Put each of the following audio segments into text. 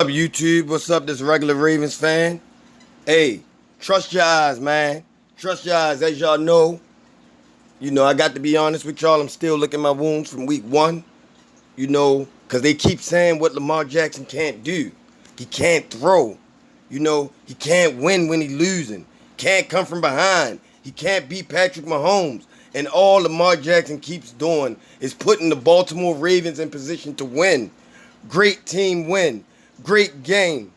Up YouTube? What's up, this regular Ravens fan? Hey, trust your eyes, man. Trust your eyes. As y'all know, I got to be honest with y'all. I'm still licking my wounds from week one. Because they keep saying what Lamar Jackson can't do. He can't throw. He can't win when he's losing. Can't come from behind. He can't beat Patrick Mahomes. And all Lamar Jackson keeps doing is putting the Baltimore Ravens in position to win. Great team win. Great game.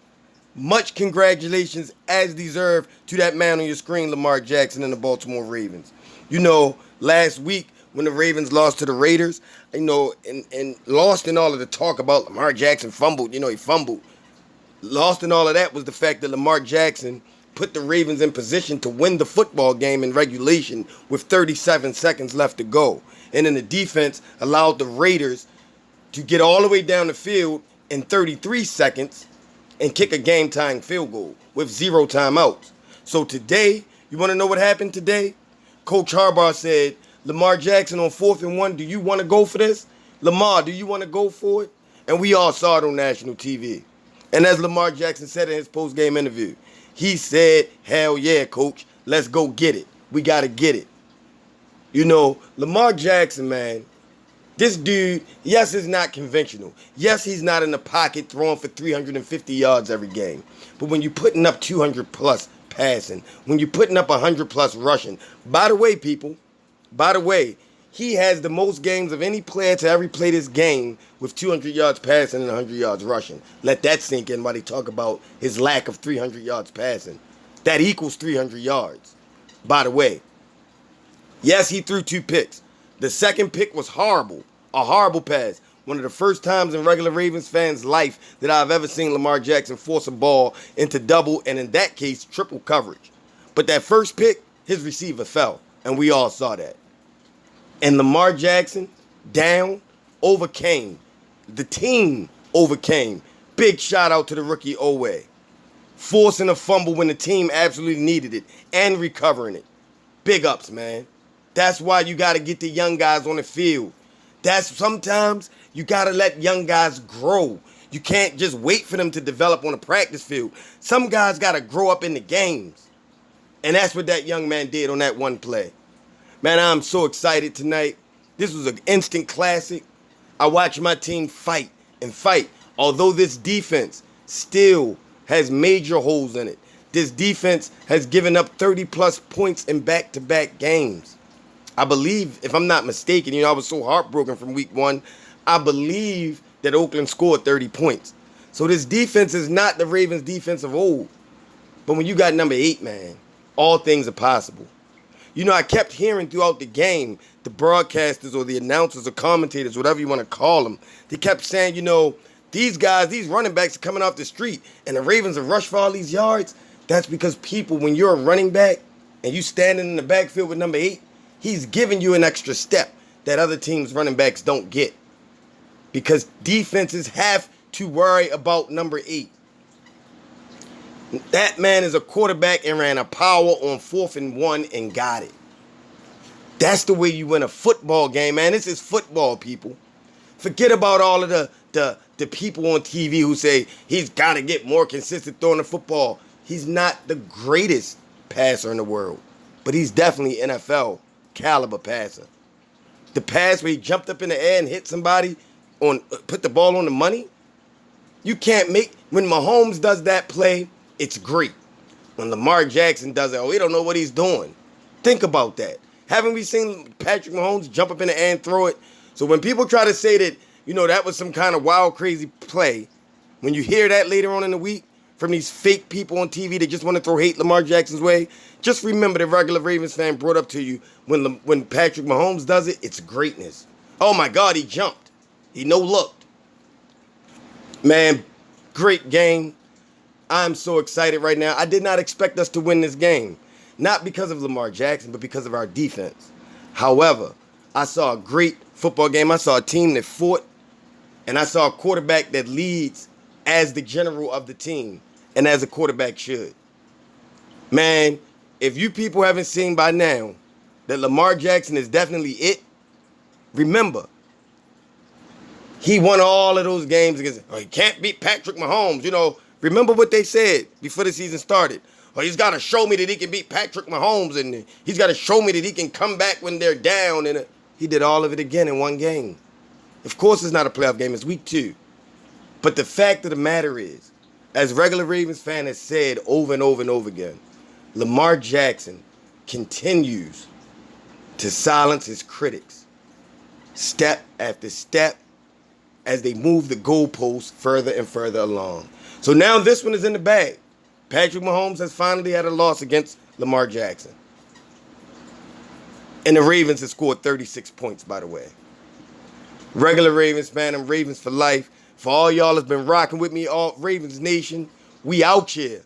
Much congratulations as deserved to that man on your screen, Lamar Jackson and the Baltimore Ravens. Last week when the Ravens lost to the Raiders, and lost in all of the talk about Lamar Jackson fumbled, he fumbled. Lost in all of that was the fact that Lamar Jackson put the Ravens in position to win the football game in regulation with 37 seconds left to go. And then the defense allowed the Raiders to get all the way down the field in 33 seconds and kick a game-tying field goal with 0 timeouts. So today, you want to know what happened today? Coach Harbaugh said, Lamar Jackson on 4th and 1, do you want to go for this? Lamar, do you want to go for it? And we all saw it on national TV. And as Lamar Jackson said in his post-game interview, he said, hell yeah, coach, let's go get it. We got to get it. Lamar Jackson, man, this dude, yes, is not conventional. Yes, he's not in the pocket throwing for 350 yards every game. But when you're putting up 200 plus passing, when you're putting up 100 plus rushing, by the way, he has the most games of any player to ever play this game with 200 yards passing and 100 yards rushing. Let that sink in while they talk about his lack of 300 yards passing. That equals 300 yards. By the way, yes, he threw 2 picks. The second pick was horrible. A horrible pass. One of the first times in regular Ravens fans' life that I've ever seen Lamar Jackson force a ball into double, and in that case, triple coverage. But that first pick, his receiver fell, and we all saw that. And Lamar Jackson, overcame. The team overcame. Big shout out to the rookie Owe. Forcing a fumble when the team absolutely needed it and recovering it. Big ups, man. That's why you got to get the young guys on the field. Sometimes you got to let young guys grow. You can't just wait for them to develop on the practice field. Some guys got to grow up in the games. And that's what that young man did on that one play. Man, I'm so excited tonight. This was an instant classic. I watched my team fight and fight. Although this defense still has major holes in it. This defense has given up 30-plus points in back-to-back games. I believe, if I'm not mistaken, I was so heartbroken from week one, I believe that Oakland scored 30 points. So this defense is not the Ravens defense of old. But when you got number 8, man, all things are possible. I kept hearing throughout the game, the broadcasters or the announcers or commentators, whatever you want to call them, they kept saying, these guys, these running backs are coming off the street and the Ravens have rushed for all these yards. That's because people, when you're a running back and you standing in the backfield with number 8, he's giving you an extra step that other teams' running backs don't get. Because defenses have to worry about number 8. That man is a quarterback and ran a power on 4th and 1 and got it. That's the way you win a football game, man. This is football, people. Forget about all of the people on TV who say he's got to get more consistent throwing the football. He's not the greatest passer in the world, but he's definitely NFL caliber passer. The pass where he jumped up in the air and hit somebody, put the ball on the money, you can't make. When Mahomes does that play, it's great. When Lamar Jackson does it, we don't know what he's doing. Think about that. Haven't we seen Patrick Mahomes jump up in the air and throw it? So when people try to say that, that was some kind of wild, crazy play, when you hear that later on in the week from these fake people on TV that just want to throw hate Lamar Jackson's way, just remember the regular Ravens fan brought up to you when Patrick Mahomes does it, it's greatness. Oh my God, he jumped. He no-looked. Man, great game. I'm so excited right now. I did not expect us to win this game. Not because of Lamar Jackson, but because of our defense. However, I saw a great football game. I saw a team that fought, and I saw a quarterback that leads as the general of the team, and as a quarterback should. Man, if you people haven't seen by now that Lamar Jackson is definitely it, remember, He won all of those games against, oh, he can't beat Patrick Mahomes. You know, remember what they said before the season started. Oh, he's got to show me that he can beat Patrick Mahomes, and he's got to show me that he can come back when they're down. And he did all of it again in one game. Of course, it's not a playoff game. It's week 2. But the fact of the matter is, as regular Ravens fan has said over and over and over again, Lamar Jackson continues to silence his critics, step after step, as they move the goalposts further and further along. So now this one is in the bag. Patrick Mahomes has finally had a loss against Lamar Jackson. And the Ravens have scored 36 points, by the way. Regular Ravens fan, I'm Ravens for life. For all y'all that's been rocking with me, all Ravens Nation, we out here.